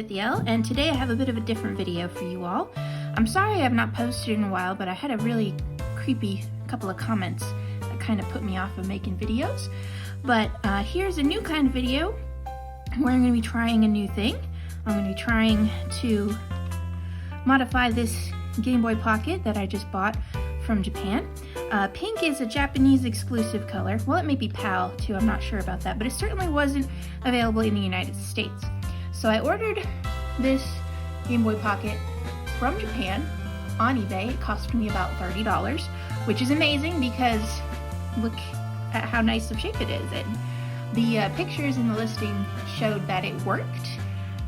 with the L, and today I have a bit of a different video for you all. I'm sorry I have not posted in a while, but I had a really creepy couple of comments that kind of put me off of making videos. But here's a new kind of video where I'm going to be trying a new thing. I'm going to be trying to modify this Game Boy Pocket that I just bought from Japan. Pink is a Japanese exclusive color. Well, it may be PAL too, I'm not sure about that, but it certainly wasn't available in the United States. So I ordered this Game Boy Pocket from Japan on eBay. It cost me about $30, which is amazing because look at how nice of shape it is. And the pictures in the listing showed that it worked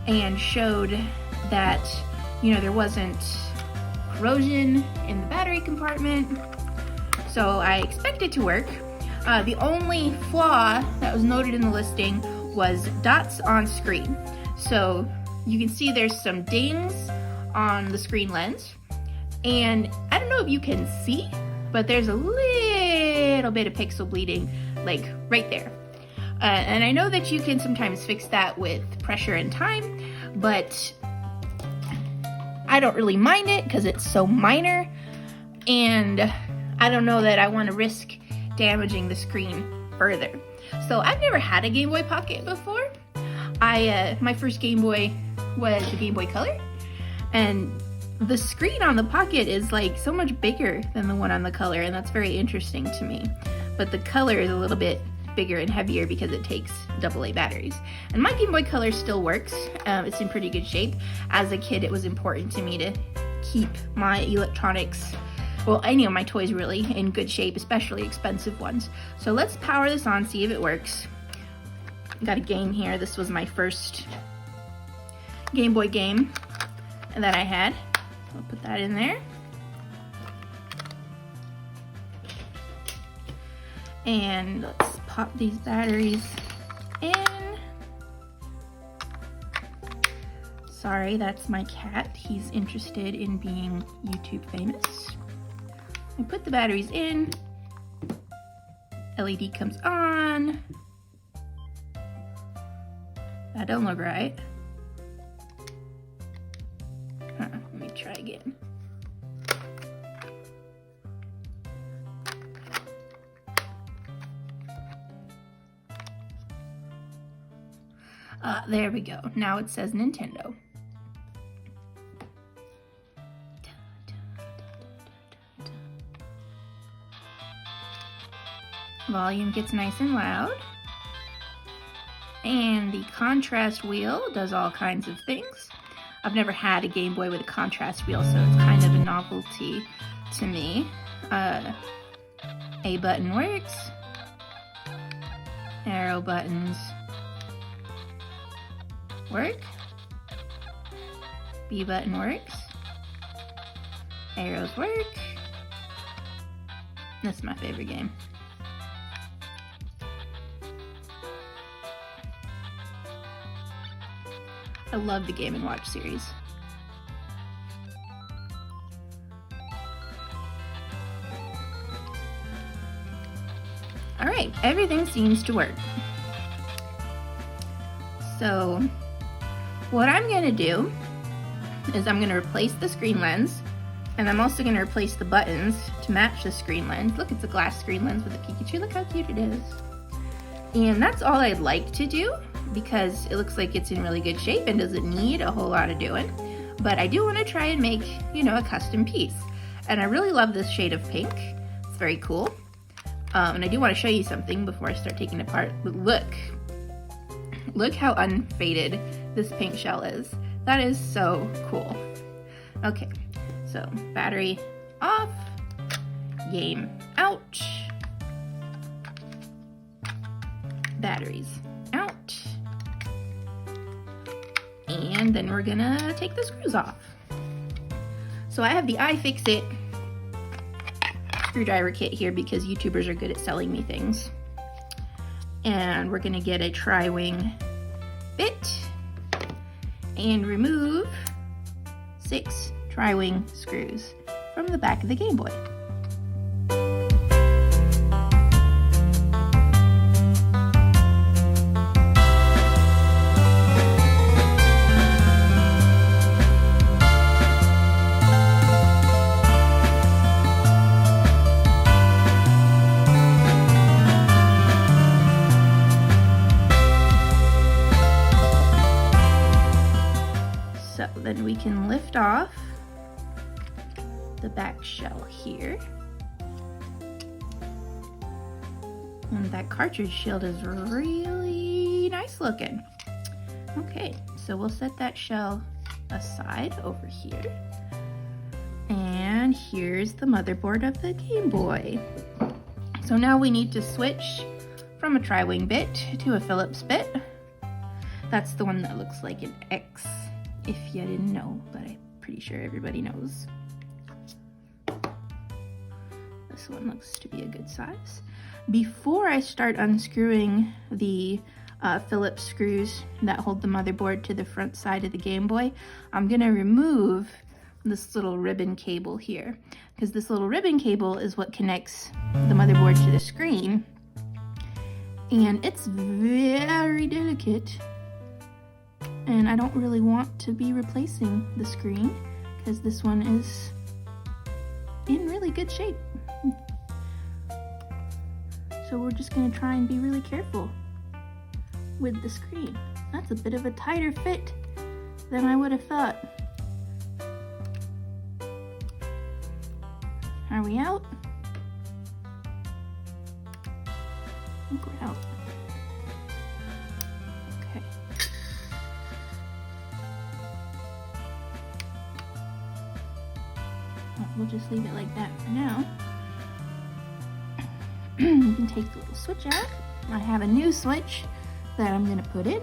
and showed that, you know, there wasn't corrosion in the battery compartment. So I expect it to work. The only flaw that was noted in the listing was dots on screen. So you can see there's some dings on the screen lens. And I don't know if you can see, but there's a little bit of pixel bleeding, like right there. And I know that you can sometimes fix that with pressure and time, but I don't really mind it because it's so minor, and I don't know that I want to risk damaging the screen further. So I've never had a Game Boy Pocket before. My first Game Boy was the Game Boy Color, and the screen on the Pocket is like so much bigger than the one on the Color, and that's very interesting to me. But the Color is a little bit bigger and heavier because it takes AA batteries. And my Game Boy Color still works. It's in pretty good shape. As a kid, it was important to me to keep my electronics, well, any of my toys really, in good shape, especially expensive ones. So let's power this on, see if it works. Got a game here. This was my first Game Boy game that I had. I'll put that in there. And let's pop these batteries in. Sorry, that's my cat. He's interested in being YouTube famous. I put the batteries in. LED comes on. That don't look right. Let me try again. There we go. Now it says Nintendo. Volume gets nice and loud. And the contrast wheel does all kinds of things. I've never had a Game Boy with a contrast wheel, so it's kind of a novelty to me. A button works. Arrow buttons work. B button works. Arrows work. This is my favorite game. I love the Game & Watch series. Alright, everything seems to work. So, what I'm going to do is I'm going to replace the screen lens, and I'm also going to replace the buttons to match the screen lens. Look, it's a glass screen lens with a Pikachu. Look how cute it is. And that's all I'd like to do, because it looks like it's in really good shape and doesn't need a whole lot of doing. But I do want to try and make, you know, a custom piece. And I really love this shade of pink. It's very cool. And I do want to show you something before I start taking it apart. But look how unfaded this pink shell is. That is so cool. Okay, so battery off, game out, batteries out, and then we're gonna take the screws off. So I have the iFixit screwdriver kit here because YouTubers are good at selling me things. And we're gonna get a tri-wing bit and remove 6 tri-wing screws from the back of the Game Boy. can lift off the back shell here. And that cartridge shield is really nice looking. Okay, so we'll set that shell aside over here. And here's the motherboard of the Game Boy. So now we need to switch from a tri-wing bit to a Phillips bit. That's the one that looks like an X, if you didn't know, but I'm pretty sure everybody knows. This one looks to be a good size. Before I start unscrewing the Phillips screws that hold the motherboard to the front side of the Game Boy, I'm gonna remove this little ribbon cable here, because this little ribbon cable is what connects the motherboard to the screen, and it's very delicate, and I don't really want to be replacing the screen because this one is in really good shape. So we're just going to try and be really careful with the screen. That's a bit of a tighter fit than I would have thought. Are we out? I think we're out. Okay. Well, we'll just leave it like that for now. You can take the little switch out. I have a new switch that I'm going to put in.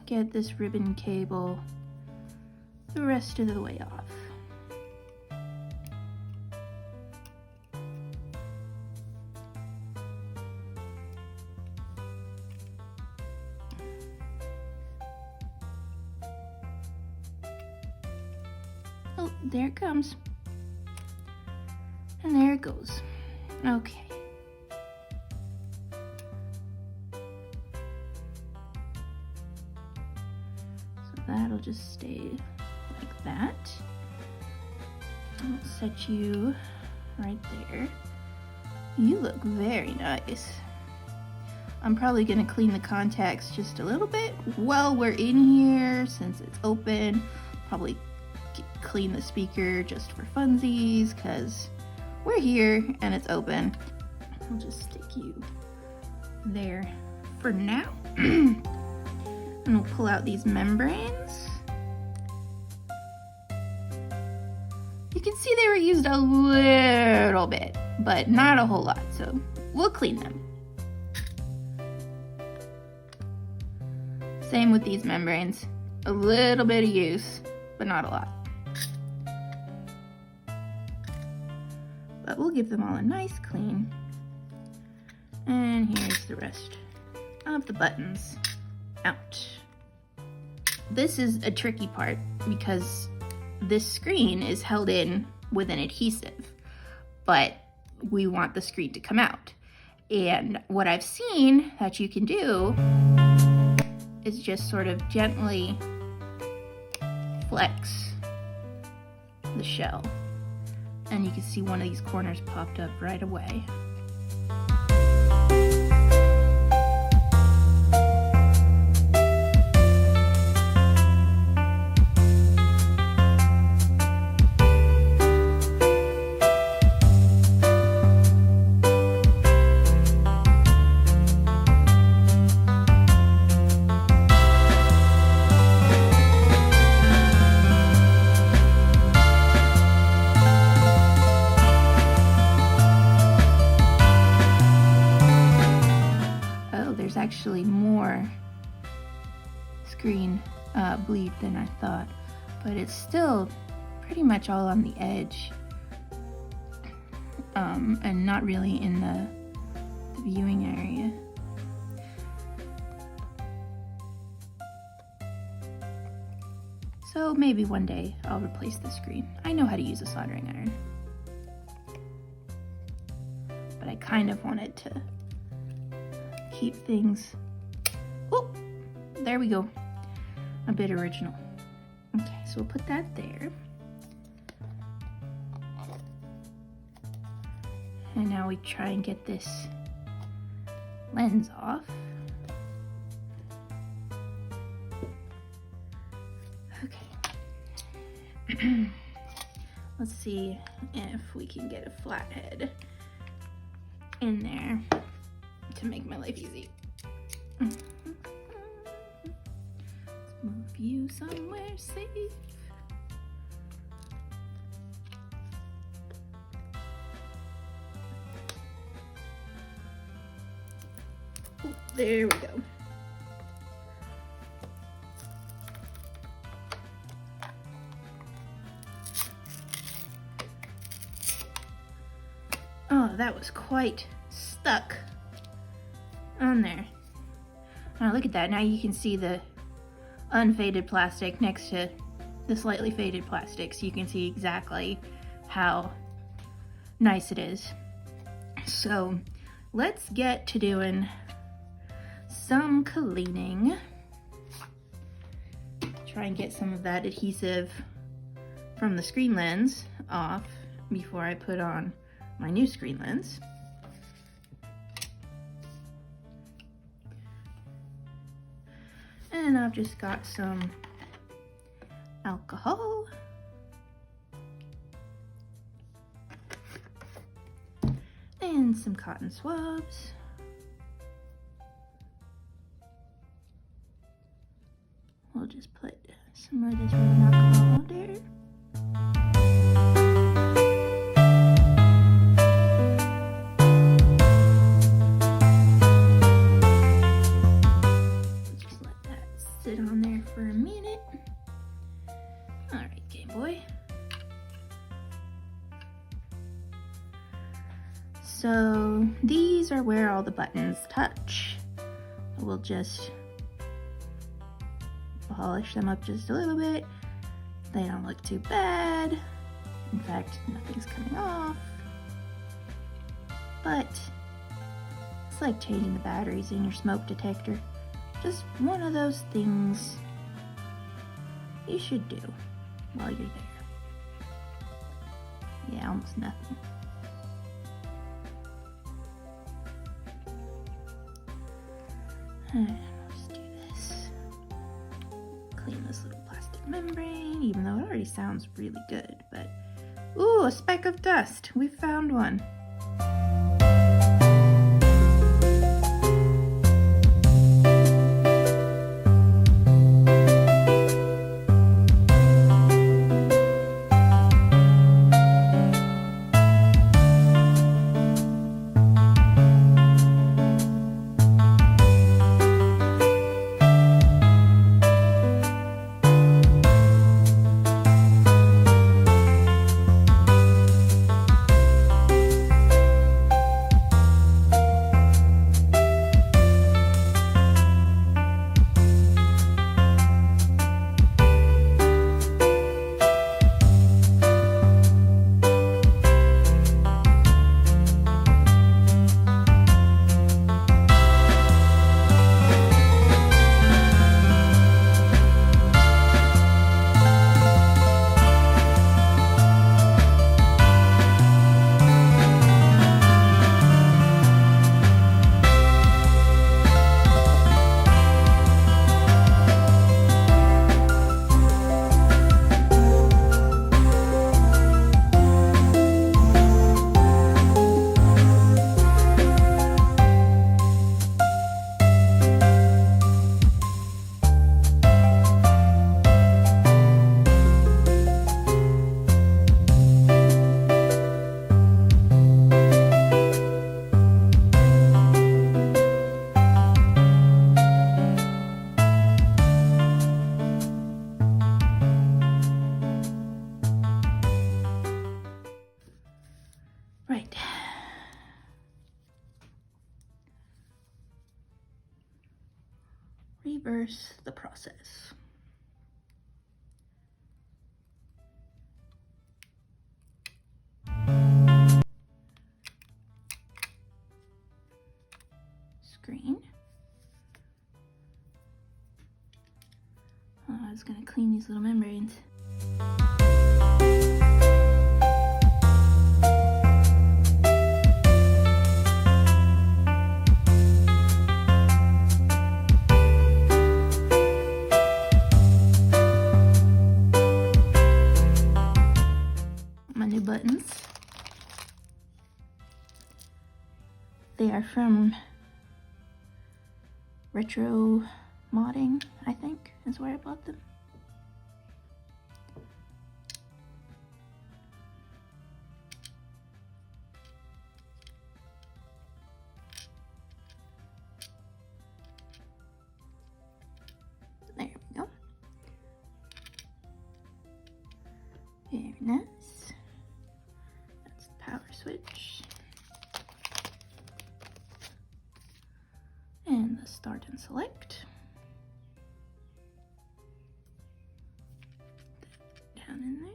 Get this ribbon cable the rest of the way off. Oh, there it comes. And there it goes. Okay. That'll just stay like that. I'll set you right there. You look very nice. I'm probably gonna clean the contacts just a little bit while we're in here since it's open. Probably clean the speaker just for funsies because we're here and it's open. I'll just stick you there for now. And we'll pull out these membranes. You can see they were used a little bit, but not a whole lot, so we'll clean them. Same with these membranes. A little bit of use, but not a lot. But we'll give them all a nice clean. And here's the rest of the buttons out. This is a tricky part because this screen is held in with an adhesive, but we want the screen to come out. And what I've seen that you can do is just sort of gently flex the shell. And you can see one of these corners popped up right away. Actually more screen bleed than I thought, but it's still pretty much all on the edge and not really in the viewing area. So maybe one day I'll replace the screen. I know how to use a soldering iron. But I kind of wanted to keep things, oh, there we go, a bit original. Okay, so we'll put that there. And now we try and get this lens off. Okay. Let's see if we can get a flathead in there to make my life easy. Let's move you somewhere safe. Ooh, there we go. Oh, that was quite stuck on there. Now look at that. Now you can see the unfaded plastic next to the slightly faded plastic, so you can see exactly how nice it is. So let's get to doing some cleaning. Try and get some of that adhesive from the screen lens off before I put on my new screen lens. And I've just got some alcohol. And some cotton swabs. We'll just put some of this rubbing alcohol on there. Just let that sit on there for a minute. All right, Game Boy. So these are where all the buttons touch. We'll just polish them up just a little bit. They don't look too bad. In fact, nothing's coming off. But it's like changing the batteries in your smoke detector. Just one of those things you should do while you're there. Yeah, almost nothing. Let's do this. Clean this little plastic membrane, even though it already sounds really good, but ooh, a speck of dust. We found one. Right. Reverse the process. screen. I was going to clean these little membranes. My new buttons. They are from Retro Modding, I think, is where I bought them. There we go. Very nice. That's the power switch. And the start and select. Down in there.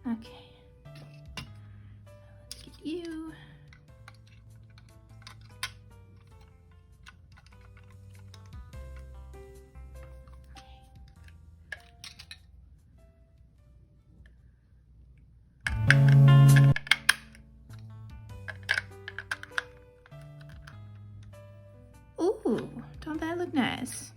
Okay. Let's get you. Ooh, don't that look nice?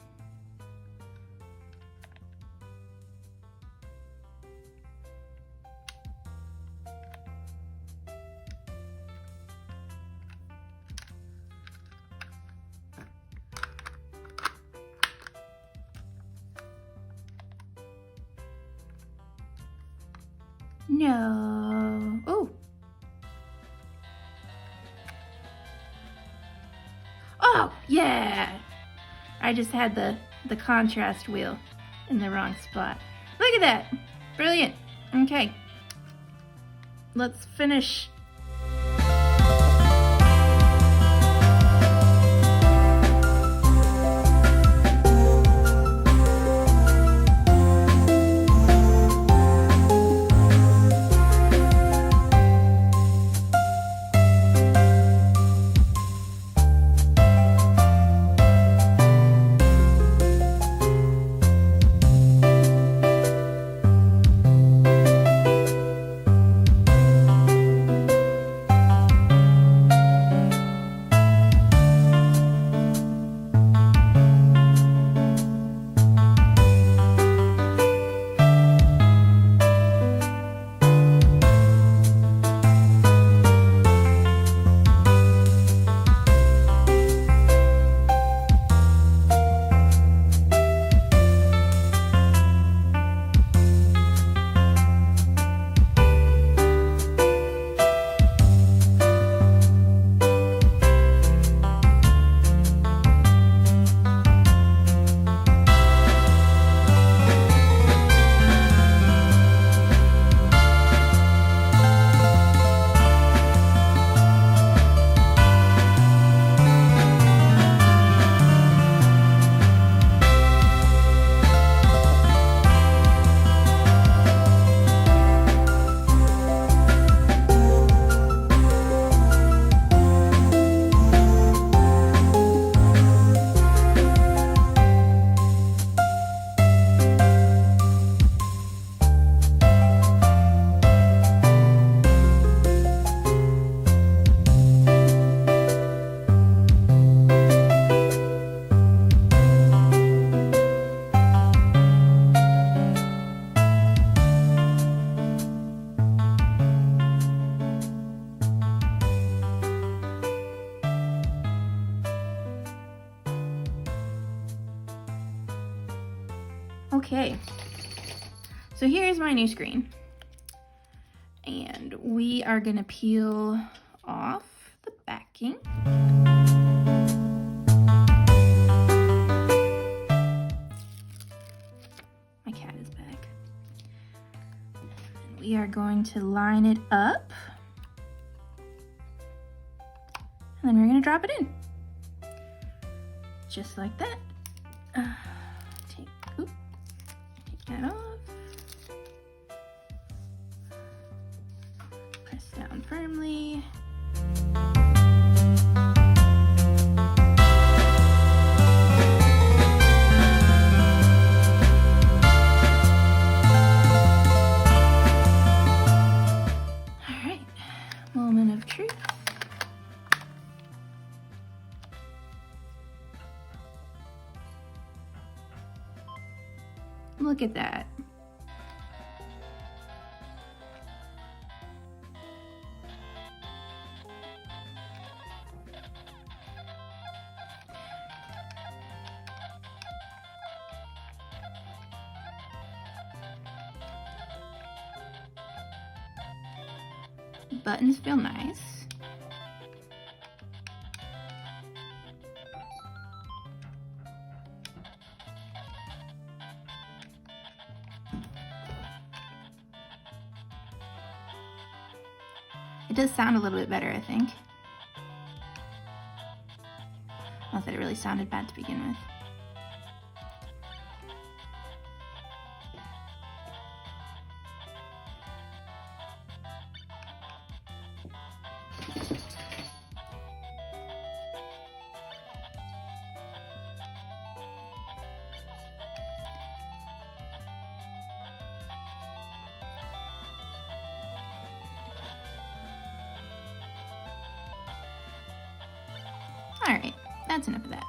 No. Oh. Oh, yeah. I just had the contrast wheel in the wrong spot. Look at that. Brilliant. Okay. Let's finish. Okay, so here's my new screen. And we are gonna peel off the backing. My cat is back. And we are going to line it up. And then we're gonna drop it in. Just like that. Take that off. Press down firmly. All right, moment of truth. Look at that. Buttons feel nice. It does sound a little bit better, I think. Not that it really sounded bad to begin with. All right, that's enough of that.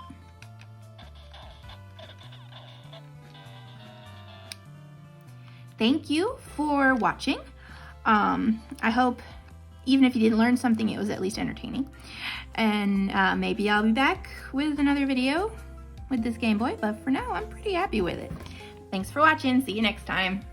Thank you for watching. I hope, even if you didn't learn something, it was at least entertaining. And maybe I'll be back with another video with this Game Boy, but for now, I'm pretty happy with it. Thanks for watching. See you next time.